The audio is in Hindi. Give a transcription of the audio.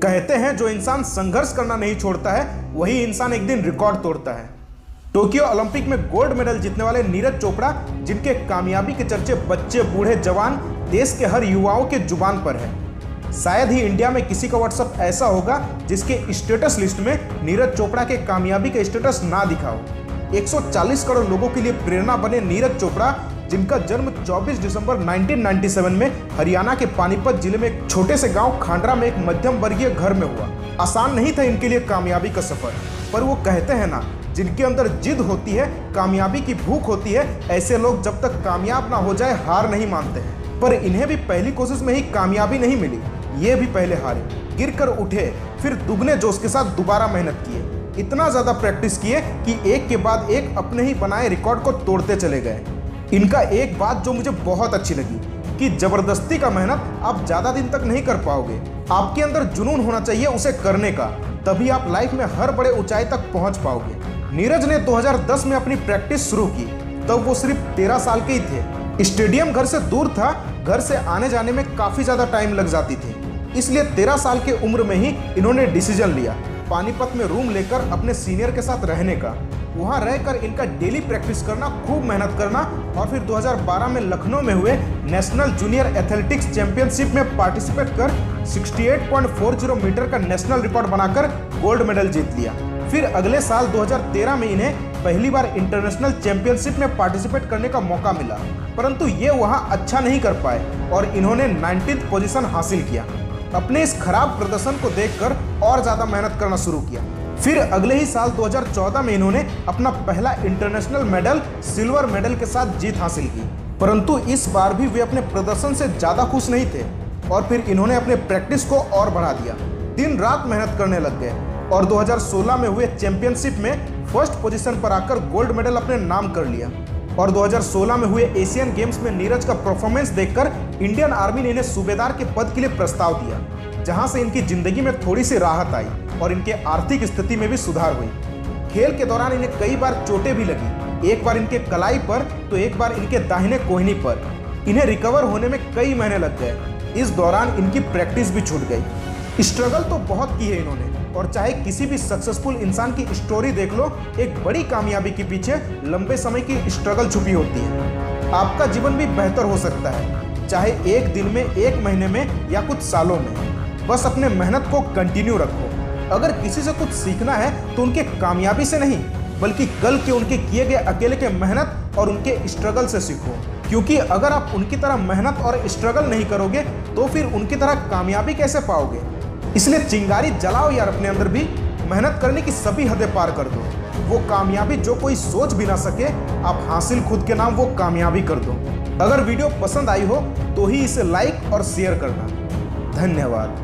कहते हैं जो इंसान संघर्ष करना नहीं छोड़ता है वही इंसान एक दिन रिकॉर्ड तोड़ता है। टोक्यो ओलंपिक में गोल्ड मेडल जीतने वाले नीरज चोपड़ा, जिनके कामयाबी के चर्चे बच्चे बूढ़े जवान देश के हर युवाओं के जुबान पर है। शायद ही इंडिया में किसी का व्हाट्सएप ऐसा होगा जिसके स्टेटस लिस्ट में नीरज चोपड़ा के कामयाबी का स्टेटस ना दिखा हो। 140 करोड़ लोगों के लिए प्रेरणा बने नीरज चोपड़ा, जिनका जन्म 24 दिसंबर 1997 में हरियाणा के पानीपत जिले में एक छोटे से गांव खांडरा में एक मध्यम वर्गीय घर में हुआ। आसान नहीं था इनके लिए कामयाबी का सफर, पर वो कहते हैं ना, जिनके अंदर जिद होती है, कामयाबी की भूख होती है, ऐसे लोग जब तक कामयाब ना हो जाए हार नहीं मानते हैं। पर इन्हें भी पहली कोशिश में ही कामयाबी नहीं मिली, ये भी पहले हारे, गिर कर उठे, फिर दुगने जोश के साथ दोबारा मेहनत किए, इतना ज्यादा प्रैक्टिस किए कि एक के बाद एक अपने ही बनाए रिकॉर्ड को तोड़ते चले गए। इनका एक बात जो मुझे बहुत अच्छी लगी कि जबरदस्ती का मेहनत आप ज्यादा दिन तक नहीं कर पाओगे। आपके अंदर जुनून होना चाहिए उसे करने का, तभी आप लाइफ में हर बड़े ऊंचाई तक पहुंच पाओगे। नीरज ने 2010 में अपनी प्रैक्टिस शुरू की, तब वो सिर्फ 13 साल के ही थे। स्टेडियम घर से दूर था, घर से आने जाने में काफी ज्यादा टाइम लग जाती थी, इसलिए 13 साल के उम्र में ही इन्होंने डिसीजन लिया पानीपत में रूम लेकर अपने सीनियर के साथ रहने का। वहां रहकर इनका डेली प्रैक्टिस करना, खूब मेहनत करना और फिर 2012 में लखनऊ में हुए नेशनल जूनियर एथलेटिक्स चैंपियनशिप में पार्टिसिपेट कर 68.40 मीटर का नेशनल रिकॉर्ड बनाकर गोल्ड मेडल जीत लिया। फिर अगले साल 2013 में इन्हें पहली बार इंटरनेशनल चैंपियनशिप में पार्टिसिपेट करने का मौका मिला, परंतु ये वहां अच्छा नहीं कर पाए और इन्होंने 19th पोजीशन हासिल किया। अपने इस खराब प्रदर्शन को देखकर और ज्यादा मेहनत करना शुरू किया। फिर अगले ही साल 2014 में इन्होंने अपना पहला इंटरनेशनल मेडल सिल्वर मेडल के साथ जीत हासिल की, परंतु इस बार भी वे अपने प्रदर्शन से ज्यादा खुश नहीं थे और फिर इन्होंने अपने प्रैक्टिस को और बढ़ा दिया, दिन रात मेहनत करने लग गए और 2016 में हुए चैंपियनशिप में फर्स्ट पोजीशन पर आकर गोल्ड मेडल अपने नाम कर लिया। और 2016 में हुए एशियन गेम्स में नीरज का परफॉर्मेंस देखकर इंडियन आर्मी ने इन्हें सूबेदार के पद के लिए प्रस्ताव दिया, जहां से इनकी जिंदगी में थोड़ी सी राहत आई और इनके आर्थिक स्थिति में भी सुधार हुई। खेल के दौरान इन्हें कई बार चोटें भी लगी, एक बार इनके कलाई पर तो एक बार इनके दाहिने कोहनी पर। इन्हें रिकवर होने में कई महीने लग गए। इस दौरान इनकी प्रैक्टिस भी छूट गई। स्ट्रगल तो बहुत की है इन्होंने, और चाहे किसी भी सक्सेसफुल इंसान की स्टोरी देख लो, एक बड़ी कामयाबी के पीछे लंबे समय की स्ट्रगल छुपी होती है। आपका जीवन भी बेहतर हो सकता है, चाहे एक दिन में, एक महीने में या कुछ सालों में। बस अपने मेहनत को कंटिन्यू रखो। अगर किसी से कुछ सीखना है तो उनके कामयाबी से नहीं, बल्कि कल के उनके किए गए अकेले के मेहनत और उनके स्ट्रगल से सीखो। क्योंकि अगर आप उनकी तरह मेहनत और स्ट्रगल नहीं करोगे तो फिर उनकी तरह कामयाबी कैसे पाओगे। इसलिए चिंगारी जलाओ यार अपने अंदर भी, मेहनत करने की सभी हदें पार कर दो। वो कामयाबी जो कोई सोच भी ना सके, आप हासिल खुद के नाम वो कामयाबी कर दो। अगर वीडियो पसंद आई हो तो ही इसे लाइक और शेयर करना। धन्यवाद।